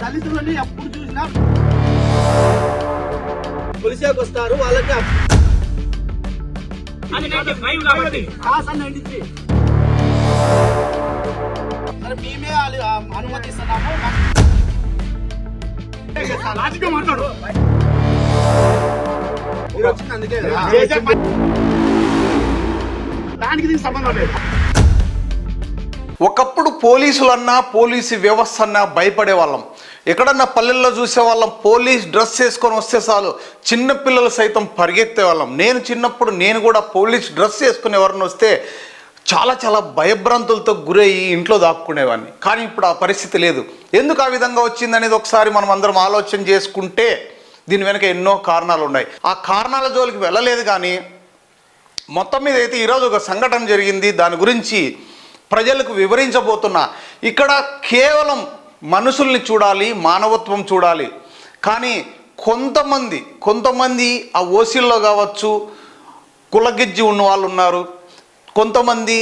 దళితులని ఎప్పుడు చూసినా పోలీసులకు వస్తారు వాళ్ళకి మేమే అనుమతిస్తున్నాము. అందుకే దానికి దీనికి సంబంధం లేదు. ఒకప్పుడు పోలీసులన్నా పోలీసు వ్యవస్థ అన్నా భయపడే వాళ్ళం. ఎక్కడన్నా పల్లెల్లో చూసేవాళ్ళం, పోలీస్ డ్రెస్ వేసుకొని వస్తే చాలు చిన్నపిల్లలు సైతం పరిగెత్తే వాళ్ళం. నేను చిన్నప్పుడు నేను కూడా పోలీస్ డ్రెస్ వేసుకుని ఎవరిని వస్తే చాలా చాలా భయభ్రాంతులతో గురయ్యి ఇంట్లో దాక్కునేవాడిని. కానీ ఇప్పుడు ఆ పరిస్థితి లేదు. ఎందుకు ఆ విధంగా వచ్చింది అనేది ఒకసారి మనం అందరం ఆలోచన చేసుకుంటే దీని వెనక ఎన్నో కారణాలు ఉన్నాయి. ఆ కారణాల జోలికి వెళ్ళలేదు. కానీ మొత్తం మీద అయితే ఈరోజు ఒక సంఘటన జరిగింది, దాని గురించి ప్రజలకు వివరించబోతున్నా. ఇక్కడ కేవలం మనుషుల్ని చూడాలి, మానవత్వం చూడాలి. కానీ కొంతమంది ఆ ఓసీల్లో కావచ్చు కులగిజ్జి ఉన్న వాళ్ళు ఉన్నారు. కొంతమంది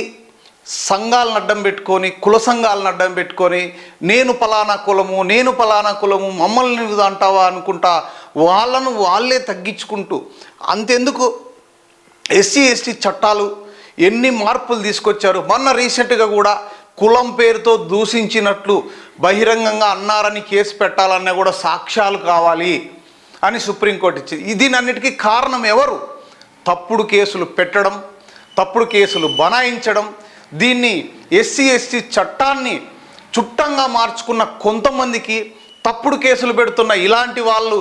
సంఘాలను అడ్డం పెట్టుకొని, కుల సంఘాలను అడ్డం పెట్టుకొని నేను పలానా కులము మమ్మల్ని అంటావా అనుకుంటా వాళ్ళను వాళ్ళే తగ్గించుకుంటూ, అంతెందుకు ఎస్సీ ఎస్టీ చట్టాలు ఎన్ని మార్పులు తీసుకొచ్చారు. మొన్న రీసెంట్గా కూడా కులం పేరుతో దూషించినట్లు బహిరంగంగా అన్నారని కేసు పెట్టాలన్నా కూడా సాక్ష్యాలు కావాలి అని సుప్రీంకోర్టు ఇచ్చింది. దీనన్నిటికీ కారణం ఎవరు? తప్పుడు కేసులు పెట్టడం, తప్పుడు కేసులు బనాయించడం. దీన్ని ఎస్సీ ఎస్టీ చట్టాన్ని చుట్టంగా మార్చుకున్న కొంతమందికి, తప్పుడు కేసులు పెడుతున్న ఇలాంటి వాళ్ళు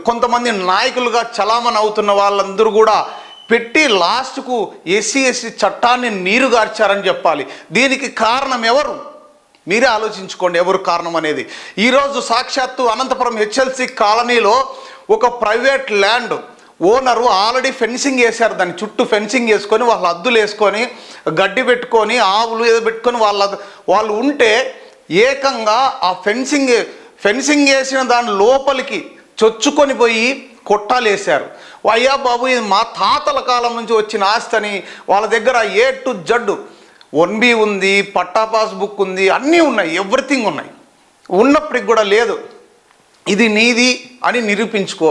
కొంతమంది నాయకులుగా చలామణి అవుతున్న వాళ్ళందరూ కూడా పెట్టి లాస్ట్కు ఎస్సీ ఎస్టీ చట్టాన్ని నీరుగార్చారని చెప్పాలి. దీనికి కారణం ఎవరు? మీరే ఆలోచించుకోండి ఎవరు కారణం అనేది. ఈరోజు సాక్షాత్తు అనంతపురం హెచ్ఎల్సి కాలనీలో ఒక private land owner already fencing వేశారు. దాని చుట్టూ ఫెన్సింగ్ వేసుకొని వాళ్ళ అద్దులు వేసుకొని గడ్డి పెట్టుకొని ఆవులు ఏదో పెట్టుకొని వాళ్ళు ఉంటే ఏకంగా ఆ ఫెన్సింగ్ వేసిన దాని లోపలికి చొచ్చుకొని పోయి కొట్టాలు వేశారు. అయ్యా బాబు, ఇది మా తాతల కాలం నుంచి వచ్చిన ఆస్తి అని వాళ్ళ దగ్గర A to Z 1B ఉంది, పట్టా పాస్ బుక్ ఉంది, అన్నీ ఉన్నాయి, ఎవ్రీథింగ్ ఉన్నాయి. ఉన్నప్పటికి కూడా లేదు. ఇది నీది అని నిరూపించుకో,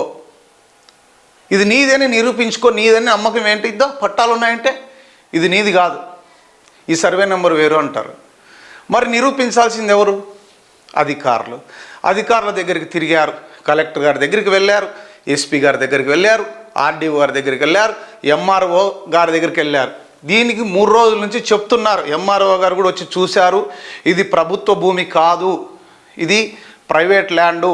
ఇది నీదని నిరూపించుకో, నీదని నమ్మకం ఏంటి? ఇద్దా పట్టాలు ఉన్నాయంటే ఇది నీది కాదు, ఈ సర్వే నెంబర్ వేరు అంటారు. మరి నిరూపించాల్సింది ఎవరు? అధికారుల దగ్గరికి తిరిగారు. కలెక్టర్ గారి దగ్గరికి వెళ్ళారు, ఎస్పీ గారి దగ్గరికి వెళ్ళారు, ఆర్డీఓ గారి దగ్గరికి వెళ్ళారు, ఎంఆర్ఓ గారి దగ్గరికి వెళ్ళారు. దీనికి 3 రోజుల నుంచి చెప్తున్నారు. ఎంఆర్ఓ గారు కూడా వచ్చి చూశారు. ఇది ప్రభుత్వ భూమి కాదు, ఇది ప్రైవేట్ ల్యాండు,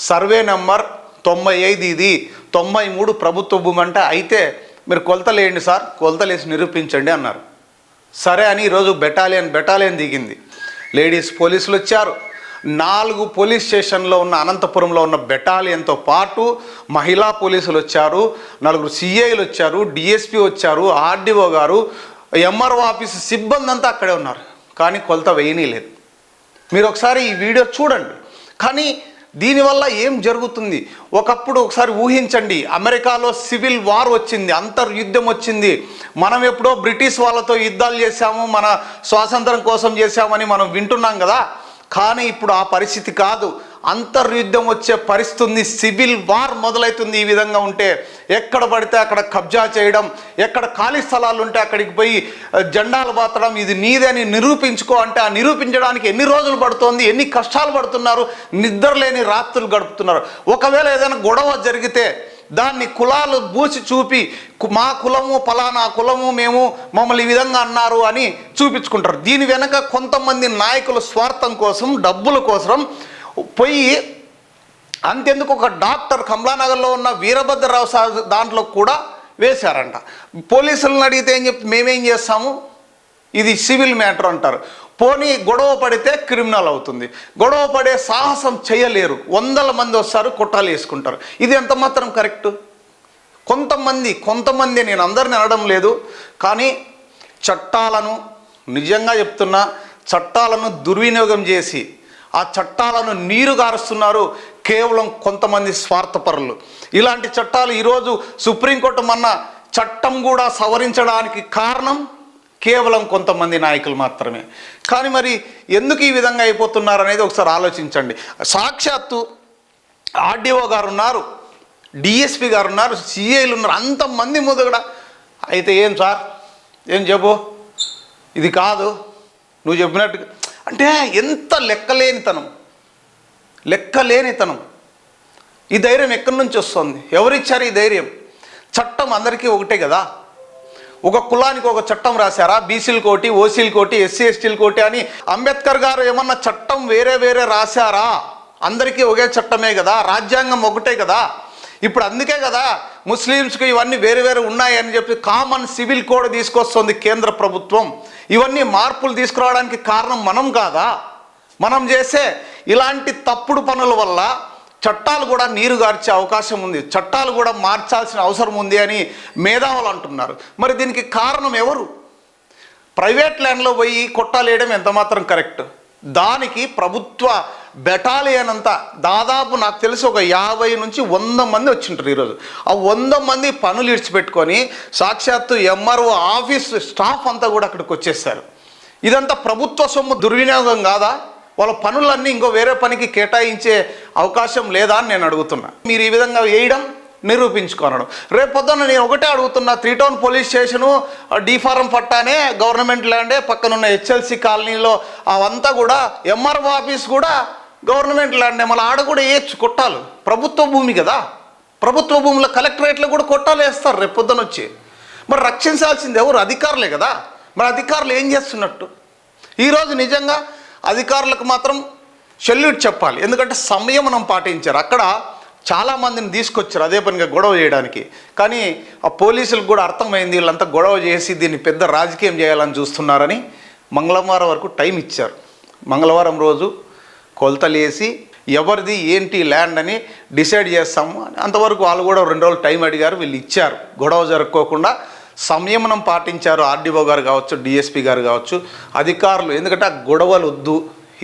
సర్వే నెంబర్ 95 ఇది, 93 ప్రభుత్వ భూమి అంటే అయితే మీరు కొలతలు వేయండి సార్, కొలతలు వేసి నిరూపించండి అన్నారు. సరే అని ఈరోజు బెటాలియన్ దిగింది. లేడీస్ పోలీసులు వచ్చారు. 4 పోలీస్ స్టేషన్లో ఉన్న అనంతపురంలో ఉన్న బెటాలియన్తో పాటు మహిళా పోలీసులు వచ్చారు, 4 సిఐలు వచ్చారు, డిఎస్పీ వచ్చారు, ఆర్డీఓ గారు, ఎంఆర్ఓ ఆఫీసు సిబ్బంది అంతా అక్కడే ఉన్నారు. కానీ కొలత వేయనీలేదు. మీరు ఒకసారి ఈ వీడియో చూడండి. కానీ దీనివల్ల ఏం జరుగుతుంది ఒకప్పుడు ఒకసారి ఊహించండి. అమెరికాలో సివిల్ వార్ వచ్చింది, అంతర్యుద్ధం వచ్చింది. మనం ఎప్పుడో బ్రిటిష్ వాళ్ళతో యుద్ధాలు చేశాము, మన స్వాతంత్రం కోసం చేశామని మనం వింటున్నాం కదా. కానీ ఇప్పుడు ఆ పరిస్థితి కాదు, అంతర్యుద్ధం వచ్చే పరిస్థితి, సివిల్ వార్ మొదలవుతుంది. ఈ విధంగా ఉంటే ఎక్కడ పడితే అక్కడ కబ్జా చేయడం, ఎక్కడ ఖాళీ స్థలాలు ఉంటే అక్కడికి పోయి జెండాలు పాతడం, ఇది నీదని నిరూపించుకో అంటే ఆ నిరూపించడానికి ఎన్ని రోజులు పడుతోంది, ఎన్ని కష్టాలు పడుతున్నారు, నిద్రలేని రాత్రులు గడుపుతున్నారు. ఒకవేళ ఏదైనా గొడవ జరిగితే దాన్ని కులాలు బూసి చూపి మా కులము పలానా కులము, మమ్మల్ని ఈ విధంగా అన్నారు అని చూపించుకుంటారు. దీని వెనక కొంతమంది నాయకుల స్వార్థం కోసం, డబ్బుల కోసం పోయి అంతెందుకు ఒక డాక్టర్ కమలానగర్లో ఉన్న వీరభద్రరావు సార్ దాంట్లో కూడా వేశారంట. పోలీసులను అడిగితే ఏం చెప్తే మేమేం చేస్తాము, ఇది సివిల్ మ్యాటర్ అంటారు. పోనీ గొడవ పడితే క్రిమినల్ అవుతుంది. గొడవ పడే సాహసం చేయలేరు. 100 మంది వస్తారు, కొట్టాలు వేసుకుంటారు. ఇది ఎంత మాత్రం కరెక్టు? కొంతమంది నేను అందరిని అనడం లేదు, కానీ చట్టాలను నిజంగా చెప్తున్నా, చట్టాలను దుర్వినియోగం చేసి ఆ చట్టాలను నీరు గారుస్తున్నారు. కేవలం కొంతమంది స్వార్థపరులు. ఇలాంటి చట్టాలు ఈరోజు సుప్రీంకోర్టు మొన్న చట్టం కూడా సవరించడానికి కారణం కేవలం కొంతమంది నాయకులు మాత్రమే. కానీ మరి ఎందుకు ఈ విధంగా అయిపోతున్నారు అనేది ఒకసారి ఆలోచించండి. సాక్షాత్తు ఆర్డీఓ గారు ఉన్నారు, డిఎస్పి గారు ఉన్నారు, సిఐలు ఉన్నారు, అంతమంది ముదుగడ అయితే ఏం సార్ ఏం చెప్పు, ఇది కాదు నువ్వు చెప్పినట్టు అంటే ఎంత లెక్కలేనితనం. ఈ ధైర్యం ఎక్కడి నుంచి వస్తుంది? ఎవరిచ్చారు ఈ ధైర్యం? చట్టం అందరికీ ఒకటే కదా. ఒక కులానికి ఒక చట్టం రాశారా? బీసీలు కోటి, ఓసీలు కోటి, ఎస్సీ ఎస్టీలు కోటి అని అంబేద్కర్ గారు ఏమన్నా చట్టం వేరే రాశారా? అందరికీ ఒకే చట్టమే కదా, రాజ్యాంగం ఒకటే కదా. ఇప్పుడు అందుకే కదా ముస్లిమ్స్కి ఇవన్నీ వేరు ఉన్నాయని చెప్పి కామన్ సివిల్ కోడ్ తీసుకొస్తుంది కేంద్ర ప్రభుత్వం. ఇవన్నీ మార్పులు తీసుకురావడానికి కారణం మనం కాదా? మనం చేసే ఇలాంటి తప్పుడు పనుల వల్ల చట్టాలు కూడా నీరు గార్చే అవకాశం ఉంది, చట్టాలు కూడా మార్చాల్సిన అవసరం ఉంది అని మేధావులు అంటున్నారు. మరి దీనికి కారణం ఎవరు? ప్రైవేట్ ల్యాండ్లో పోయి కొట్టాలేయడం ఎంత మాత్రం కరెక్ట్? దానికి ప్రభుత్వ బెటాలియన్ అంతా దాదాపు నాకు తెలిసి ఒక 50 నుంచి 100 మంది వచ్చింటారు ఈరోజు. ఆ 100 మంది పనులు ఇడిచిపెట్టుకొని సాక్షాత్తు ఎంఆర్ఓ ఆఫీస్ స్టాఫ్ అంతా కూడా అక్కడికి వచ్చేసారు. ఇదంతా ప్రభుత్వ సొమ్ము దుర్వినియోగం కాదా? వాళ్ళ పనులన్నీ ఇంకో వేరే పనికి కేటాయించే అవకాశం లేదా అని నేను అడుగుతున్నా. మీరు ఈ విధంగా వేయడం నిరూపించుకోనడం. రేపు పొద్దున్న నేను ఒకటే అడుగుతున్నా, 3 టౌన్ పోలీస్ స్టేషను డీఫారం పట్టానే గవర్నమెంట్ ల్యాండే, పక్కనున్న హెచ్ఎల్సి కాలనీలో అవంతా కూడా ఎంఆర్ఓ ఆఫీస్ కూడా గవర్నమెంట్ ల్యాండే. మళ్ళీ ఆడ కూడా వేయచ్చు కొట్టాలు, ప్రభుత్వ భూమి కదా. ప్రభుత్వ భూముల కలెక్టరేట్లో కూడా కొట్టాలు వేస్తారు రేపు పొద్దున వచ్చి. మరి రక్షించాల్సింది ఎవరు? అధికారులే కదా. మరి అధికారులు ఏం చేస్తున్నట్టు? ఈరోజు నిజంగా అధికారులకు మాత్రం సెల్యూట్ చెప్పాలి. ఎందుకంటే సంయమనం పాటించారు. అక్కడ చాలామందిని తీసుకొచ్చారు అదే పనిగా గొడవ చేయడానికి. కానీ ఆ పోలీసులకు కూడా అర్థమైంది వీళ్ళంతా గొడవ చేసి దీన్ని పెద్ద రాజకీయం చేయాలని చూస్తున్నారని మంగళవారం వరకు టైం ఇచ్చారు. మంగళవారం రోజు కొలతలు వేసి ఎవరిది ఏంటి ల్యాండ్ అని డిసైడ్ చేస్తాము. అంతవరకు వాళ్ళు కూడా 2 రోజులు టైం అడిగారు, వీళ్ళు ఇచ్చారు. గొడవ జరగకోకుండా సంయమనం పాటించారు ఆర్డీఓ గారు కావచ్చు, డిఎస్పి గారు కావచ్చు, అధికారులు. ఎందుకంటే ఆ గొడవలు వద్దు,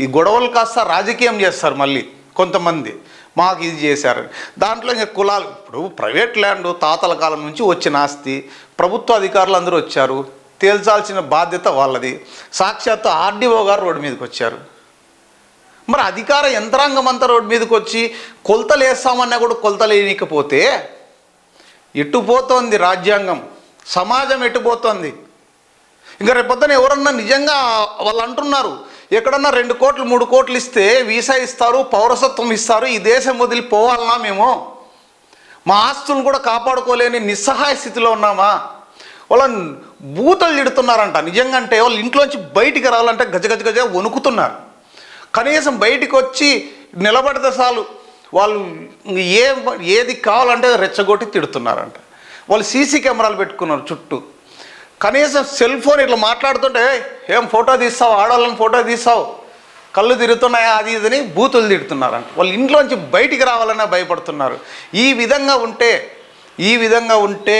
ఈ గొడవలు కాస్త రాజకీయం చేస్తారు మళ్ళీ కొంతమంది, మాకు ఇది చేశారు. దాంట్లో ఇంకా కులాలు, ఇప్పుడు ప్రైవేట్ ల్యాండ్ తాతల కాలం నుంచి వచ్చిన ఆస్తి, ప్రభుత్వ అధికారులు అందరూ వచ్చారు, తేల్చాల్సిన బాధ్యత వాళ్ళది. సాక్షాత్తు ఆర్డీఓ గారు రోడ్డు మీదకి వచ్చారు. మరి అధికార యంత్రాంగం అంతా రోడ్డు మీదకి వచ్చి కొలతలు వేస్తామన్నా కూడా కొలతలు వేయకపోతే ఎట్టుపోతోంది రాజ్యాంగం? సమాజం ఎట్టుపోతుంది? ఇంకా రేపొద్దున ఎవరన్నా నిజంగా వాళ్ళు అంటున్నారు, ఎక్కడన్నా 2 కోట్లు 3 కోట్లు ఇస్తే వీసా ఇస్తారు, పౌరసత్వం ఇస్తారు, ఈ దేశం వదిలిపోవాలన్నా మేము? మా ఆస్తులను కూడా కాపాడుకోలేని నిస్సహాయ స్థితిలో ఉన్నామా? వాళ్ళని బూతలు తిడుతున్నారంట. నిజంగా అంటే వాళ్ళు ఇంట్లోంచి బయటికి రావాలంటే గజ వణుకుతున్నారు. కనీసం బయటికి వచ్చి నిలబడితే చాలు వాళ్ళు ఏది కావాలంటే రెచ్చగొట్టి తిడుతున్నారంట. వాళ్ళు సీసీ కెమెరాలు పెట్టుకున్నారు చుట్టూ. కనీసం సెల్ ఫోన్ ఇట్లా మాట్లాడుతుంటే ఏం ఫోటో తీస్తావు, ఆడవాళ్ళని ఫోటో తీస్తావు, కళ్ళు తిరుగుతున్నాయా, అది ఇదని బూతులు తిడుతున్నారంట. వాళ్ళు ఇంట్లోంచి బయటికి రావాలన్నా భయపడుతున్నారు. ఈ విధంగా ఉంటే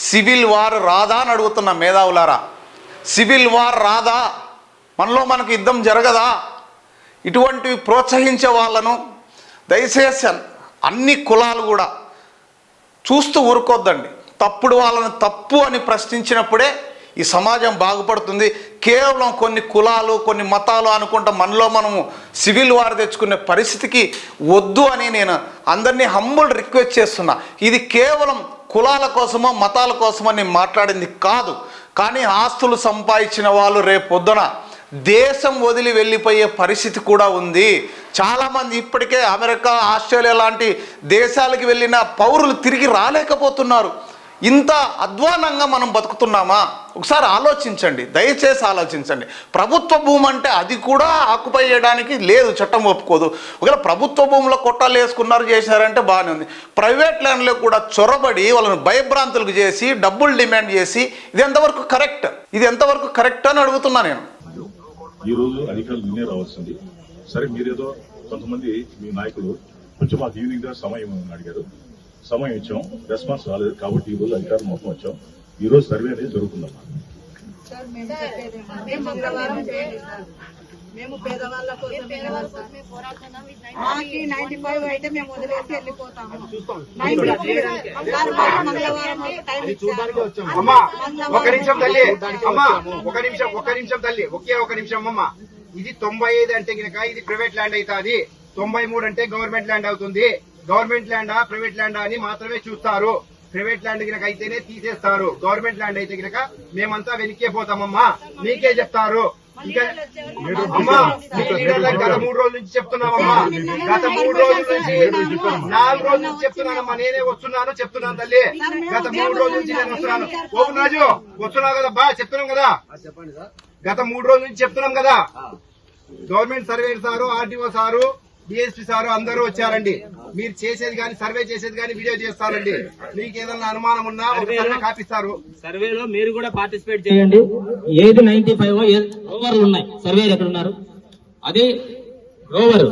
సివిల్ వార్ రాదా అని అడుగుతున్న మేధావులారా. సివిల్ వార్ రాదా? మనకు యుద్ధం జరగదా? ఇటువంటివి ప్రోత్సహించే వాళ్ళను దయచేసి అన్ని కులాలు కూడా చూస్తూ ఊరుకోద్దండి. తప్పుడు వాళ్ళని తప్పు అని ప్రశ్నించినప్పుడే ఈ సమాజం బాగుపడుతుంది. కేవలం కొన్ని కులాలు కొన్ని మతాలు అనుకుంటా మనలో మనము సివిల్ వార్ తెచ్చుకునే పరిస్థితికి వద్దు అని నేను అందరినీ హంబుల్ రిక్వెస్ట్ చేస్తున్నా. ఇది కేవలం కులాల కోసమో మతాల కోసమో నేను మాట్లాడింది కాదు. కానీ ఆస్తులు సంపాదించిన వాళ్ళు రేపు పొద్దున దేశం వదిలి వెళ్ళిపోయే పరిస్థితి కూడా ఉంది. చాలామంది ఇప్పటికే అమెరికా, ఆస్ట్రేలియా లాంటి దేశాలకు వెళ్ళిన పౌరులు తిరిగి రాలేకపోతున్నారు. ఇంత అధ్వానంగా మనం బతుకుతున్నామా? ఒకసారి ఆలోచించండి, దయచేసి ఆలోచించండి. ప్రభుత్వ భూమి అంటే అది కూడా ఆక్యుపై చేయడానికి లేదు, చట్టం ఒప్పుకోదు. ఒకవేళ ప్రభుత్వ భూమిలో కొట్టాలు వేసుకున్నారు చేశారంటే బాగానే ఉంది. ప్రైవేట్ ల్యాండ్లో కూడా చొరబడి వాళ్ళని భయభ్రాంతులకు చేసి డబ్బులు డిమాండ్ చేసి ఇది ఎంతవరకు కరెక్ట్ అని అడుగుతున్నా నేను. ఈ రోజు అధికారులు నిన్నే రావాల్సింది. సరే, మీరేదో కొంతమంది మీ నాయకులు కొంచెం మాకు ఈవినింగ్ సమయం అడిగారు, సమయం ఇచ్చాం, రెస్పాన్స్ రాలేదు. కాబట్టి ఈ రోజు అధికారులు మొత్తం వచ్చాం. ఈ రోజు సర్వే అనేది జరుగుతుందమ్మా. మేము పేదవాళ్ళ కోసం మాకి 95 అయితే మేము వదిలేసి వెళ్ళిపోతాము. 95 మంగళవారం టైం ఇచ్చారు. అమ్మా ఒక నిమిషం తల్లి, అమ్మా ఒక నిమిషం తల్లి, ఒక నిమిషం అమ్మా. ఇది 95 అంటే గినక ఇది ప్రైవేట్ ల్యాండ్ అవుతుంది. 93 అంటే గవర్నమెంట్ ల్యాండ్ అవుతుంది. గవర్నమెంట్ ల్యాండా ప్రైవేట్ ల్యాండా అని మాత్రమే చూస్తారు. ప్రైవేట్ ల్యాండ్ గినక అయితేనే తీసేస్తారు. గవర్నమెంట్ ల్యాండ్ అయితే గినక మేమంతా వెనక్కే పోతామమ్మా. మీకే చెప్తారు. ఇంకా అమ్మా గత 3 రోజుల నుంచి చెప్తున్నామమ్మా. గత 3 రోజుల నుంచి 4 రోజుల నుంచి చెప్తున్నానమ్మా. నేనే చెప్తున్నాను తల్లి. గత 3 రోజుల నుంచి నేను వస్తున్నాను. ఓపెన్ రాజు వస్తున్నావు కదా బా, చెప్తున్నాం కదా. గత 3 రోజుల నుంచి చెప్తున్నాం కదా. Government surveyor sir, RDO sir, DSP sir అందరూ వచ్చారండి. మీరు చేసేది కానీ సర్వే చేసేది కానీ వీడియో చేస్తారండి. మీకు ఏదన్నా అనుమానం ఉన్నా ఒక సర్వే కాపిస్తారు. సర్వేలో మీరు కూడా పార్టిసిపేట్ చేయండి. ఏది 95 రోవర్లు ఉన్నాయి. సర్వేలు ఎక్కడ ఉన్నారు? అది రోవర్,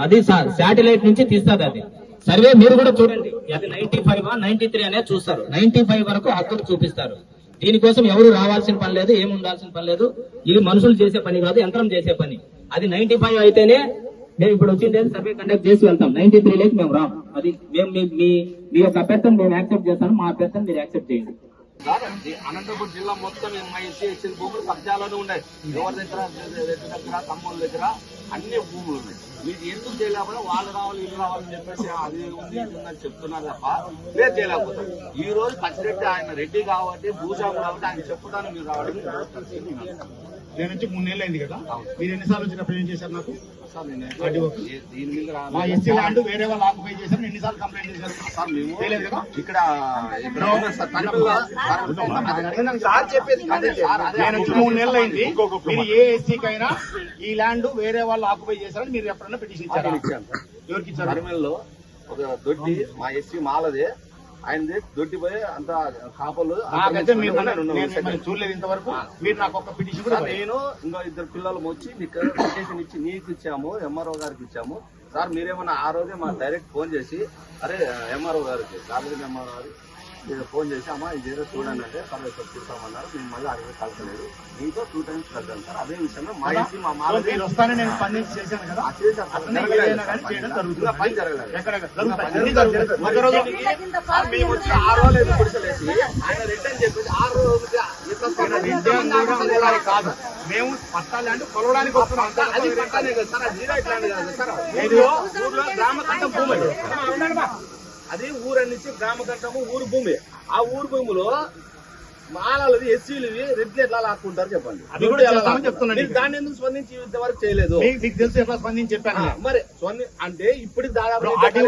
అది శాటిలైట్ నుంచి తీస్తారు. అది సర్వే మీరు కూడా చూడండి. అది 95 93 అనేది చూస్తారు. 95 వరకు హక్కులు చూపిస్తారు. దీనికోసం ఎవరు రావాల్సిన పని లేదు, ఏమి ఉండాల్సిన పని లేదు. ఇది మనుషులు చేసే పని కాదు, యంత్రం చేసే పని. అది 95 అయితేనే మేము ఇప్పుడు వచ్చింది సర్వే కండక్ట్ చేసి వెళ్తాం. 93 లేక మేము రాం. అది మేము మీ యొక్క అభ్యర్థన మేము యాక్సెప్ట్ చేస్తాను. మా అభ్యర్థన మీరు యాక్సెప్ట్ చేయండి. అనంతపురం జిల్లా మొత్తం ఎంఐసి ఇచ్చిన భూములు కబ్జాలోనే ఉన్నాయి. ఎవరి దగ్గర తమ్ముళ్ళ దగ్గర అన్ని భూములు ఉన్నాయి. మీకు ఎందుకు చేయలేకపోతే వాళ్ళు రావాలి ఇల్లు రావాలని చెప్పేసి అది ఉంది ఇది ఉందని చెప్తున్నారు తప్ప లేదు చేయలేకపోతారు. ఈ రోజు పచ్చిరెడ్డి ఆయన రెడ్డి కాబట్టి భూస్వామి కాబట్టి ఆయన చెప్పుతాను మీరు రావడం. నేను నుంచి 3 నెలలు అయింది కదా. మీరు ఎన్నిసార్లు వచ్చి రిప్రజెంట్ చేశారు నాకు? దీని మీద మా ఎస్సీ ల్యాండ్ వేరే వాళ్ళు ఆక్యుపై చేశారు. ఎన్నిసార్లు కంప్లైంట్ చేశారు? సార్ మేము చేయలేదు కదా. ఇక్కడ సార్ చెప్పేది నేను వచ్చి 3 నెలలు అయింది. మీరు ఏ ఎస్సీకైనా ఈ ల్యాండ్ వేరే వాళ్ళు ఆక్యుపై చేశారని మీరు ఎప్పుడైనా పిటిషన్ ఇచ్చారు? ఎవరికి ఇచ్చారు? పరిమల్లో ఒక దొడ్డి మా ఎస్సీ మాలదే, ఆయనది దొడ్డి పోయి అంత కాపలు నాకైతే మీరు చూడలేదు ఇంతవరకు. మీరు నాకు ఒక పిటిషన్ కూడా నేను ఇంకో 2 పిల్లలు వచ్చి మీకు పిటిషన్ ఇచ్చి నీకు ఇచ్చాము, ఎంఆర్ఓ గారికి ఇచ్చాము. సార్ మీరేమన్నా ఆ రోజే మా డైరెక్ట్ ఫోన్ చేసి అరే ఎంఆర్ఓ గారికి కాలేజీ ఎంఆర్ఓ గారికి ఫోన్ చేసి అమ్మా ఇదేదో చూడండి అంటే సర్వే చూస్తామన్నారు. మేము మళ్ళీ అడిగి కలగలేదు. మీతో 2 times కలగాలి సార్. అదే విషయంలో మా ఎస్సీ మా మాల వస్తానే నేను పని చేశాను కదా. పని జరగలేదు. మేము వచ్చి 6 రోజులు పుడిసలేసి ఆయన రిటర్న్ చెప్పేసి 6 రోజులు కాదు, మేము పట్టా ల్యాండ్ కొలవడానికి వస్తున్నాం. అది పట్టానే కదా సార్, జీరో ల్యాండ్ కాదు సార్. ఊర్లో గ్రామ కట్టం భూమి, అది ఊరన్నించి గ్రామ కట్టము ఊరు భూమి. ఆ ఊరు భూమిలో మాలది ఎస్సీలువి రెడ్లు ఎట్లా లాక్కుంటారు చెప్పండి. అది కూడా చెప్తున్నాను. దాన్ని ఎందుకు స్పందించి ఇంతవరకు చేయలేదు? మీకు తెలుసు ఎట్లా స్పందించి చెప్పాను. మరి అంటే ఇప్పుడు దాదాపు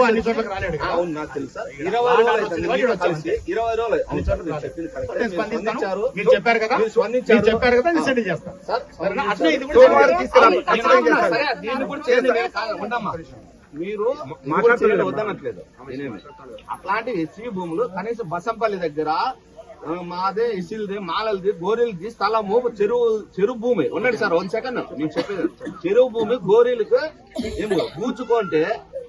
అన్ని చోట్లకి రాలేడు. అవును నాకు తెలుసు సార్. 20 రోజులు అవుతుంది. 20 రోజులు అన్ని చోట్ల మీరు చెప్పింది స్పందించారు. మీరు చెప్పారు కదా, మీరు చెప్పారు కదా, నేను సెటిల్ చేస్తాను సార్. అట్లా ఇది కూడా సరే దీన్ని కూడా చేయండి. ఉండమ్మా మీరు మాట్లాడలేదు వద్దనట్లేదు. అట్లాంటి ఎస్సీ భూములు కనీసం బసంపల్లి దగ్గర మాదే ఎస్సీలది మాలలది గోరీలది స్థలము చెరువు భూమి ఉండండి సార్. 1 సెకండ్ నేను చెప్పేది. చెరువు భూమి గోరీలకు ఏమో పూచుకుంటే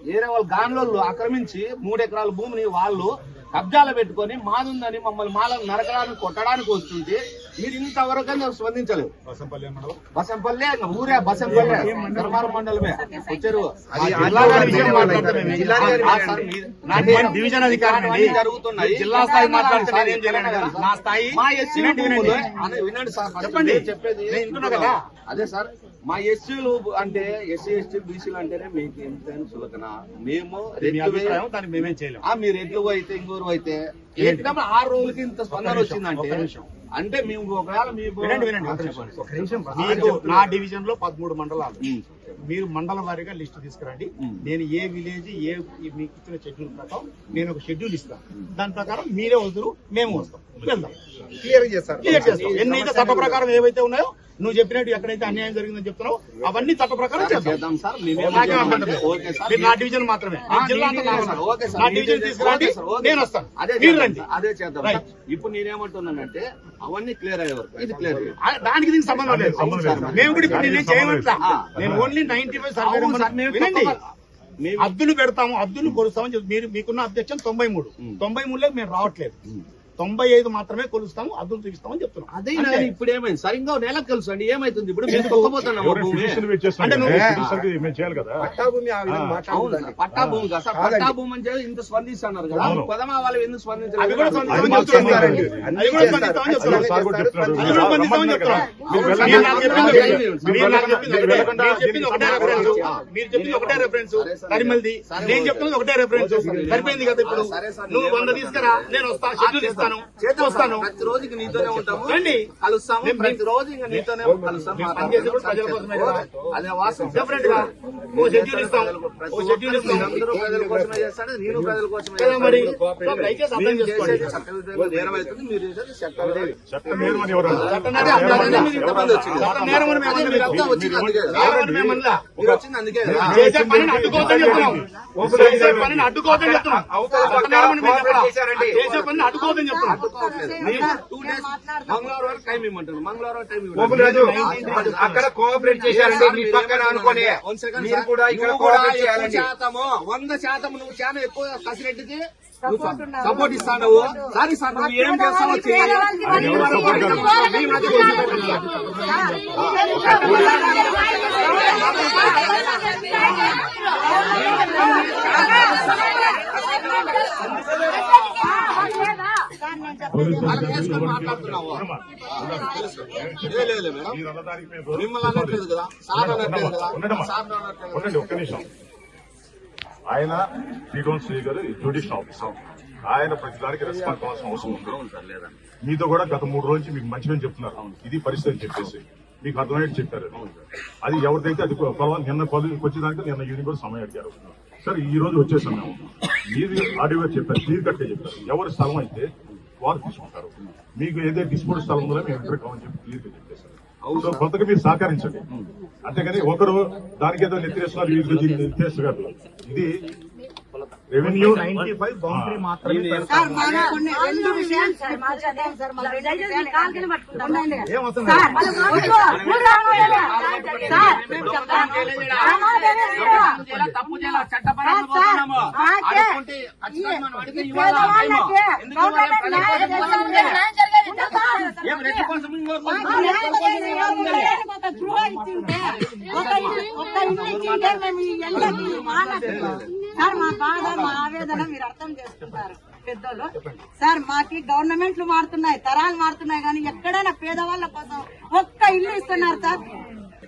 వేరే వాళ్ళు గాన్లోళ్ళు ఆక్రమించి 3 ఎకరాల భూమిని వాళ్ళు కబ్జాలు పెట్టుకొని మాదుందని మమ్మల్ని మాలను నరకడానికి కొట్టడానికి వస్తుంటే మీరు ఇంతవరకు స్పందించలేదు. బసంపల్లె ఊరే బసంపల్లె ధర్మారం మండలమే వచ్చారు. డివిజన్ అధికారి జరుగుతున్నాయి. జిల్లా స్థాయి మాట్లాడుతున్నాయి. మా ఎస్సీ వినండి సార్ చెప్పండి చెప్పేది. అదే సార్ మా ఎస్సీలు అంటే ఎస్సీ ఎస్టీ బీసీలు అంటేనే మీకు ఎంతైనా సులకన. మేము మేమేం చేయలేము. మీరు ఎడ్లు అయితే ఇంకోరు అయితే 6 రోజులకి ఇంత స్పందన వచ్చిందంటే అంటే మేము ఒకవేళ మీకు నా డివిజన్ లో 13 మండలాలు. మీరు మండలం వారీగా లిస్టు తీసుకురండి. నేను ఏ విలేజ్ ఏ మీకు ఇచ్చిన షెడ్యూల్ ప్రకారం నేను ఒక షెడ్యూల్ ఇస్తాను. దాని ప్రకారం మీరే వదురు, మేము వస్తాం, వెళ్దాం, క్లియర్ చేస్తాం. ఎన్నైతే చట్ట ప్రకారం ఏవైతే ఉన్నాయో నువ్వు చెప్పినట్టు ఎక్కడైతే అన్యాయం జరిగిందని చెప్తున్నావు అవన్నీ చట్ట ప్రకారం చేద్దాం సార్. మీరు నా డివిజన్ మాత్రమే, జిల్లా నా డివిజన్ తీసుకురండి, నేను వస్తాను, మీరు రండి. అదే చేద్దాం. ఇప్పుడు నేనేమంటున్నానంటే అవన్నీ క్లియర్ అయ్యే వరకు ఇది క్లియర్. దానికి దీనికి సంబంధం లేదు. మేము కూడా ఇప్పుడు నేను చేయమంటా. నేను ఓన్లీ 95 సర్వే వినండి. అద్దులు పెడతాము, అద్దులు కొలుస్తామని చెప్పి మీరు మీకున్న అధ్యక్షం 93లో మేము రావట్లేదు. 95 మాత్రమే కొలుస్తాము, అద్దులు చూపిస్తామని చెప్తున్నాం. అదే నాయన ఇప్పుడు ఏమైంది సరిగ్గా నెలకు తెలుసు అండి ఏమైతుంది ఇప్పుడు మేము తొక్కబోతున్నాం ఎవరైనా భూమి పిటిషన్ ఇచ్చేస్తాం అంటే కదా, నువ్వు- పిటిషన్కి మేము చేయాలి కదా. పట్టాభూమి ఆ విధంగా అవును మాట్లాడుతుంది. పట్టా భూమి కదా సార్ పట్టా భూమి అని చెప్పి ఇంత స్పందిస్తున్నారు కదా అవును. పదమా వాళ్ళు ఎందుకు అవి కూడా స్పందించలేదు స్పందిస్తామని అది చెప్తున్నాం. చేస్తారండి. అది కూడా స్పందిస్తామని చెప్తున్నాం. సార్ కూడా చెప్తున్నారు. అది కూడా స్పందిస్తామని చెప్తున్నాం. మీరు మీరు వెళ్ళండి. నాకు చెప్పింది ఒకటే రెఫరెన్స్. మీరు చెప్పింది ఒకటే రెఫరెన్స్ కరిమల్ది, నేను చెప్తున్నది ఒకటే రెఫరెన్స్. సరిపోయింది కదా ఇప్పుడు. నువ్వు 100 తీసుకురా, నేను వస్తా, షెడ్యూల్ ఇస్తాను, వస్తాను. ప్రతి రోజు ఇంక నీతోనే ఉంటాము రండి, కలుస్తాము మేము ప్రతి రోజు ఇంకా నీతోనే కలుస్తాము మేము పనిచేసేది కూడా ప్రజల కోసమే కదా. అదే వాస్తవం డెఫినెట్ గా ఓ షెడ్యూల్ ఇస్తాం, ఓ షెడ్యూల్ ఇస్తాం. అందరూ ప్రజల కోసమే చేస్తాడు నేను ప్రజల కోసమే కదా మరి చేస్తాను. దయచేసి అర్థం మీరు చేసుకోండి. చేసేది చట్టవిరుద్ధంగా నేరం అవుతుంది మీరు చేసేది చట్టవిరుద్ధంగా. చట్టం నేరమని ఎవరు అన్నారు? చట్టం నేరం అంటే అదే మీరు ఇంతమంది వచ్చింది. చట్టం నేరం అని మేము అదే మీరు అంతా వచ్చింది అందుకే కదా. నేరం అని మేము అనలా. మీరు వచ్చింది అందుకే కదా. చేసే పనిని అడ్డుకోవద్దని చెప్తున్నాం. చేసే పనిని అడ్డుకోవద్దని చెప్తున్నాం. చట్టం నేరం అని మేము చెప్పలా. చేసే పనిని అడ్డుకోవద్దని చెప్తున్నాం. 2 days మంగళవారం వరకు టైం ఇవ్వమంటారు మంగళవారం వరకు టైం ఓపురాజు అక్కడ కోఆపరేట్ చేశారండి మీ పక్కన అనుకోని మీరు కూడా ఇక్కడ కోఆపరేట్ చేయాలండి. 100% నువ్వు చాలా ఎక్కువ కసిరెడ్డికి సపోర్ట్ ఇస్తాను సారీ సార్ నువ్వు ఏం చేస్తావో చేయాలి మాట్లాడుతున్నావు లేదు మేడం మీరు అన్నదానికి మేము మిమ్మల్ని అనట్లేదు కదా సార్ అనట్లేదు కదా ఉండమ్మా. సార్ అనట్లేదు ఉండండి ఒక్క నిమిషం. ఆయన శ్రీకాంత్ శ్రీ గారు జ్యుడిషియల్ ఆఫీసర్, ఆయన ప్రతిదానికి రెస్పాన్స్ కావాల్సిన అవసరం ఉంది. మీతో కూడా గత 3 రోజుల నుంచి మీకు మంచిగా చెప్తున్నారు, ఇది పరిస్థితి అని చెప్పేసి మీకు అర్థమయ్యేది చెప్పారు. అది ఎవరిదైతే అది నిన్న వచ్చేదానికి నిన్న ఈవినింగ్ కూడా సమయం అడిగారు. సరే ఈ రోజు వచ్చేసాం మేము. మీరు ఆడియో చెప్పారు, క్లియర్ కట్ గా చెప్పారు, ఎవరి స్థలం అయితే వారు తీసుకుంటారు. మీకు ఏదైతే డిస్ప్యూట్ స్థలం ఉందో మేము ఎక్కడ కావాలని చెప్పి క్లియర్ గా చెప్పేశారు. సో కొంతగా మీరు సహకరించండి, అంతేగాని ఒకరు దానికి ఏదో నెత్తిరేస్తున్నారు వీళ్ళు నెత్తిరేస్తున్నారు. ఇది రెవెన్యూ 95 బౌండరీ మాత్రమే. సార్ మాకు కొన్ని 2 విషయాలు సార్ మాట్లాడదాం సార్ మాకు 2 విషయాలు కాల్కని పట్టుకుంటాం ఏమవుతుంది? సార్ మూడు రామోదేవి సార్ మేము చెప్తాం రామోదేవి తప్పు చేయాలి చట్టపరంగా పోతున్నాము ఆడుకుంటే ఖచ్చితంగా మనం అడిగితే ఇవ్వాలి ఏం రెడ్డి కోసం సార్ మా బాధ మా ఆవేదన మీరు అర్థం చేసుకుంటారు పెద్దోళ్ళు. సార్ మాకి గవర్నమెంట్లు మారుతున్నాయి, తరాలు మారుతున్నాయి, కానీ ఎక్కడైనా పేదవాళ్ళ కోసం ఒక్క ఇల్లు ఇస్తున్నారు సార్.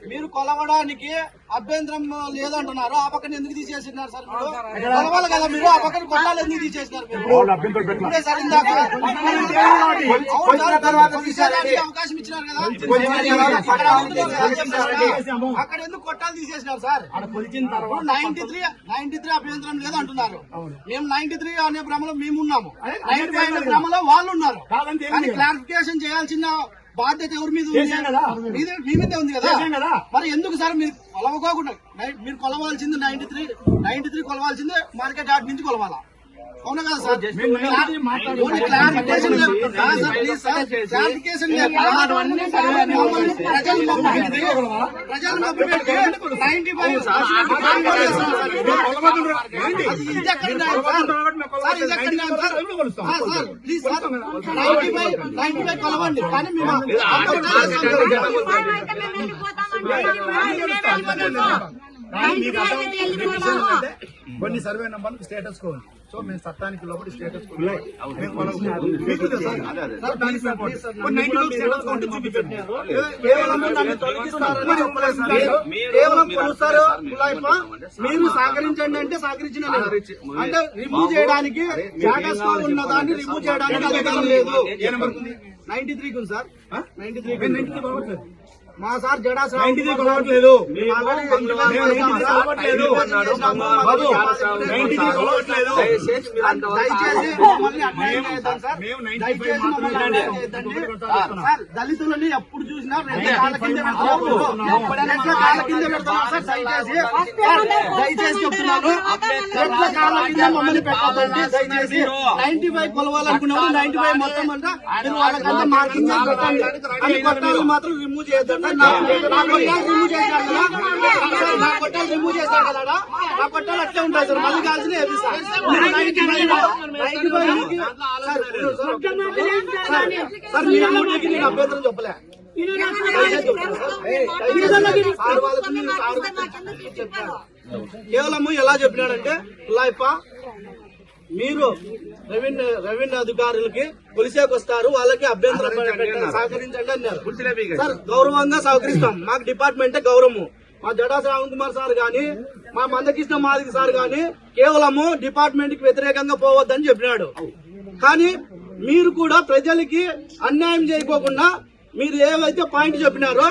మీరు కొలవడానికి అభ్యంతరం లేదంటున్నారు, ఆ పక్కన ఎందుకు తీసేసినారు సార్? మీరు కొలవాలి కదా, మీరు ఆ పక్కన కొట్టాలి ఎందుకు తీసేసినారు? మీరు వాళ్ళు అభ్యంతరం పెట్టిన ఇప్పుడే సార్ ఇందాక అవును సార్, తీసేయడానికి అవకాశం ఇచ్చినారు కదా, అక్కడ ఎందుకు కొట్టాలి తీసేసినారు సార్? కొలిచిన తర్వాత 93 అభ్యంతరం లేదు అంటున్నారు. మేము 93 అనే భ్రమలో మేము ఉన్నాము, 95 అనే భ్రమలో వాళ్ళు ఉన్నారు. కానీ క్లారిఫికేషన్ చేయాల్సిన బాధ్యత ఎవరి మీద ఉంది? మీ మీదే ఉంది కదా. మరి ఎందుకు సార్ మీరు కొలవకోకుండా మీరు కొలవాల్సింది 93 కొలవాల్సిందే మార్కెట్ యార్డ్ నుంచి కొలవాలా? అవునా కదా sir? Clarification please sir, clarification ప్రజలు మభ్య పెట్టి 95 ఇది ఎక్కడ న్యాయం సార్? సార్ ఇది ఎక్కడ న్యాయం సార్? సార్ ప్లీజ్ సార్ 95 కొలవండి, కానీ మేము కొన్ని సర్వే నంబర్లకు స్టేటస్ కో ఉంది. సో మేము చట్టానికి లోపల స్టేటస్ కో కేవలం కొలుస్తారు మీరు సహకరించండి అంటే సహకరించిన అంటే రిమూవ్ చేయడానికి స్టేటస్ కో ఉన్న దాన్ని రిమూవ్ చేయడానికి అధికారం లేదు. 93 ఉంది సార్, 93 మా సార్ జడా 93 కొలవట్లేదు. దయచేసి మమ్మల్ని అన్యాయం చేయొద్దండి సార్. దయచేసి మమ్మల్ని అన్యాయం చేయొద్దండి. సార్ దళితులని ఎప్పుడు చూసినా రెడ్ల కాళ్ళ కింద పెడుతున్నాం సార్. దయచేసి చెప్తున్నాను, రెడ్ల కాళ్ళ కింద మమ్మల్ని పెట్టద్దండి దయచేసి. 95 కొలవాలనుకున్నాము, 95 మొత్తం అంతా మీరు వాళ్ళకంతా మార్కింగ్ పెట్టండి, అని కొట్టాలని మాత్రం రిమూవ్ చేయొద్దండి. రిమూవ్ చేశారు కదా సార్, నా కొట్టాలు రిమూవ్ చేశారు కదా, నా కొట్టాలు అట్లే ఉంటాయి సార్, మళ్ళీ కాల్సిన వేపిస్తారు. సార్ మీ అమౌంట్కి నేను అభ్యంతరం చెప్పలే. కేవలము ఎలా చెప్పినాడంటే లైఫ్ మీరు రెవెన్యూ అధికారులకి కొలిసేకి వస్తారు, వాళ్ళకి అభ్యంతరం సహకరించండి అన్నారు. సార్ గౌరవంగా సహకరిస్తాం, మాకు డిపార్ట్మెంటే గౌరవము. మా జడా శ్రావణ్ కుమార్ సార్ గాని, మా మందకృష్ణ మాదిగ సార్ గాని కేవలము డిపార్ట్మెంట్ కి వ్యతిరేకంగా పోవద్దని చెప్పినాడు. కానీ మీరు కూడా ప్రజలకి అన్యాయం చేయకోకుండా మీరు ఏవైతే పాయింట్ చెప్పినారో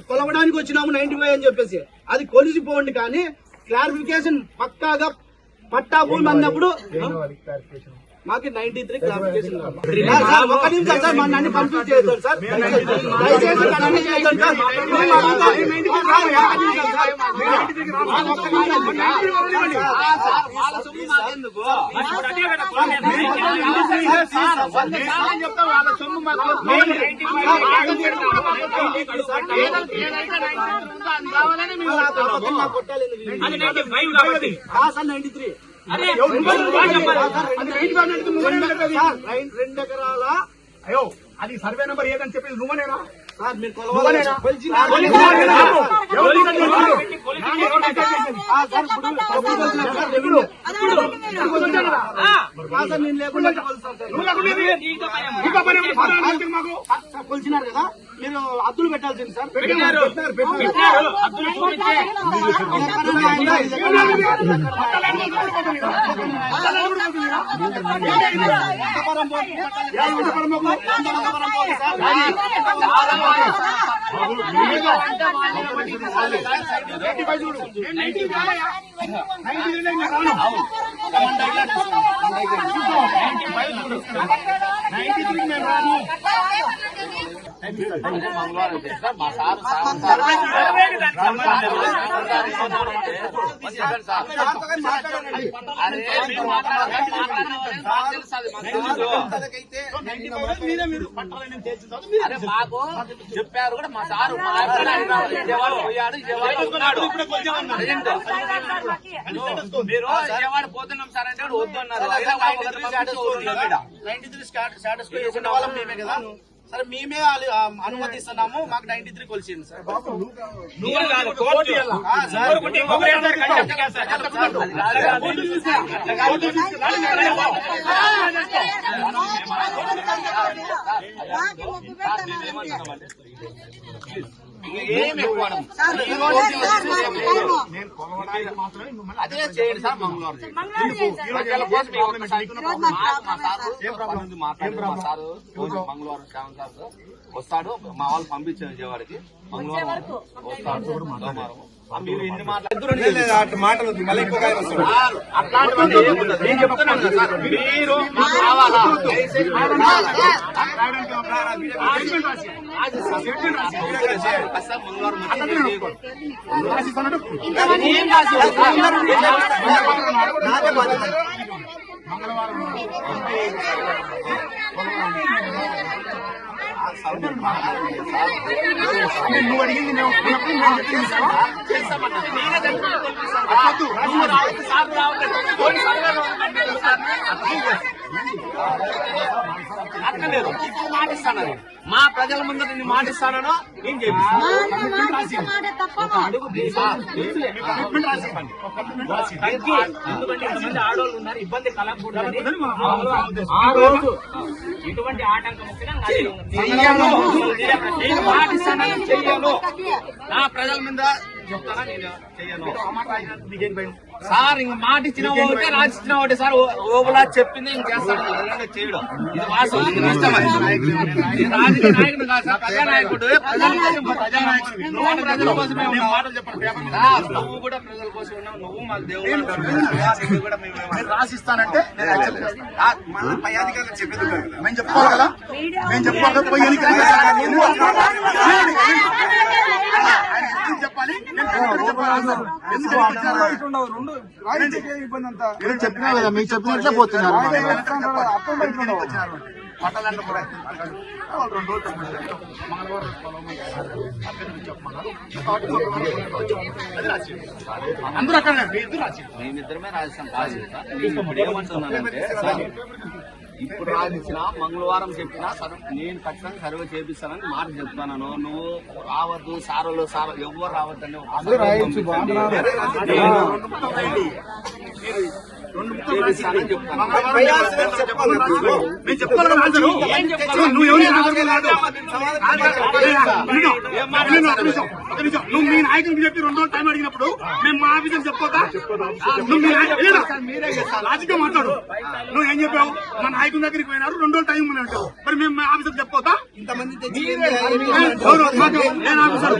కొలవడానికి వచ్చినాము 95 అని చెప్పేసి అది కొలిసిపోండి. కానీ క్లారిఫికేషన్ పక్కాగా పట్టా భూమి అన్నప్పుడు మాకు 93 క్లారిఫికేషన్ కావాలి. ఒక నిమిషం సార్, మన అన్ని కన్ఫ్యూజ్ చేయొద్దు సార్, దయచేసి కన్ఫ్యూజ్ చేయొద్దు సార్. సార్ 93 2 ఎకరాల అయ్యో అది సర్వే నెంబర్ ఏదని చెప్పేది నువ్వనేనా? సార్ మీరు కొలవాలనేనా? నేను లేకుండా కొలిచినారు కదా, మీరు అద్దులు పెట్టాల్సింది సార్. మా సార్ మాకు చెప్పారు కూడా, మా సారు విజయవాడ పోయాడు, విజయవాడ మీరు విజయవాడ పోతున్నాం సార్ అంటే వద్దు అన్నారు. 93 స్టాటస్ చేసిన వాళ్ళం మేమే కదా. సరే మేమే అనుమతిస్తున్నాము, మాకు 93 కొలిసింది సార్. అదే చేయండి సార్. మంగళవారం మంగళవారం శ్యామ్ సార్ వస్తాడు, మా వాళ్ళు పంపించారు విజయవాడకి. మంగళవారం వస్తాడు, సోమవారం. మీరు ఎన్ని మాటలు అట్లాంటివన్నీ ఏముండదు. నేను చెప్తున్నాను కదా సార్, మీరు మాకు రావాలా? నువ్వు అడిగింది అక్కర్లేదు, ఇప్పుడు మాటిస్తాను. మా ప్రజల ముందు నేను మాటిస్తానో నేను చేపిస్తాను. ఎందుకంటే ఇంతమంది ఆడవాళ్ళు ఉన్నారు, ఇబ్బంది కలగకూడదని ఆ రోజు ఇటువంటి ఆటంకం వచ్చినా నేను మాటిస్తానని చెయ్యను. నా ప్రజల మీద చెప్తానా, నేను చెయ్యను సార్. ఇంక మాట ఇచ్చిన ఒకటే, రాసిచ్చిన ఒకటే సార్. ఓబులా చెప్పింది ఇంక చేస్తాను, చేయడం ఇది వాస్తవం. ఇది ఇష్టం. రాజకీయ నాయకుడు కాదు సార్, ప్రజానాయకుడు. ప్రజానాయకుడు నువ్వు ప్రజల కోసమే మాటలు చెప్పండి. నువ్వు కూడా ప్రజల కోసం ఉన్నావు, నువ్వు మాకు దేవుడు కూడా రాసిస్తానంటే పై అధికారులకు చెప్పేది మేము చెప్పుకోవాలి కదా, మేము చెప్పుకోవాలి. పోయి చెప్పాలి. చెప్పినా కదా, మీకు చెప్పినట్లే పోతున్నారు. పట్టాలంటే కూడా వాళ్ళు 2 రోజులు మంగళవారం అభ్యర్థులు చెప్పమన్నారు. అది రాసి అందరూ అక్కడ ఇద్దరు రాసి మేమిద్దరమే రాసాం కాదు. ఇప్పుడు ఏమంటున్నానంటే ఇప్పుడు రాసిచ్చినా మంగళవారం చెప్పినా నేను ఖచ్చితంగా సర్వే చేపిస్తానని మాట చెప్తున్నాను. నువ్వు రావద్దు సారోలు ఎవరు రావద్దని చేపిస్తానని చెప్తాను. నేను చెప్తాను కదా ఆన్సరు. నువ్వు ఎవరు ఆన్సర్ కాదు. ఒక నిమిషం. నువ్వు మీ నాయకుడికి చెప్పి 2 రోజులు టైం అడిగినప్పుడు మేము మా ఆఫీసర్ చెప్పుకోతా? నువ్వు లాజిక్ గా మాట్లాడు. నువ్వు ఏం చెప్పావు? మా నాయకుడి దగ్గరికి పోయినారు 2 రోజులు టైం అని అంటావు. మరి మేము మా ఆఫీసర్ చెప్పుకోతా? నేను ఆఫీసర్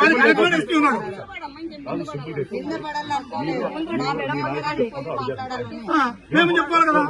కలెక్టర్ ఎస్పీ ఉన్నాడు. కింద పడాలనుకోలేదు. మా మేడం గారు పోయి మాట్లాడాలని. మేము చెప్పుకోవాలి కదా.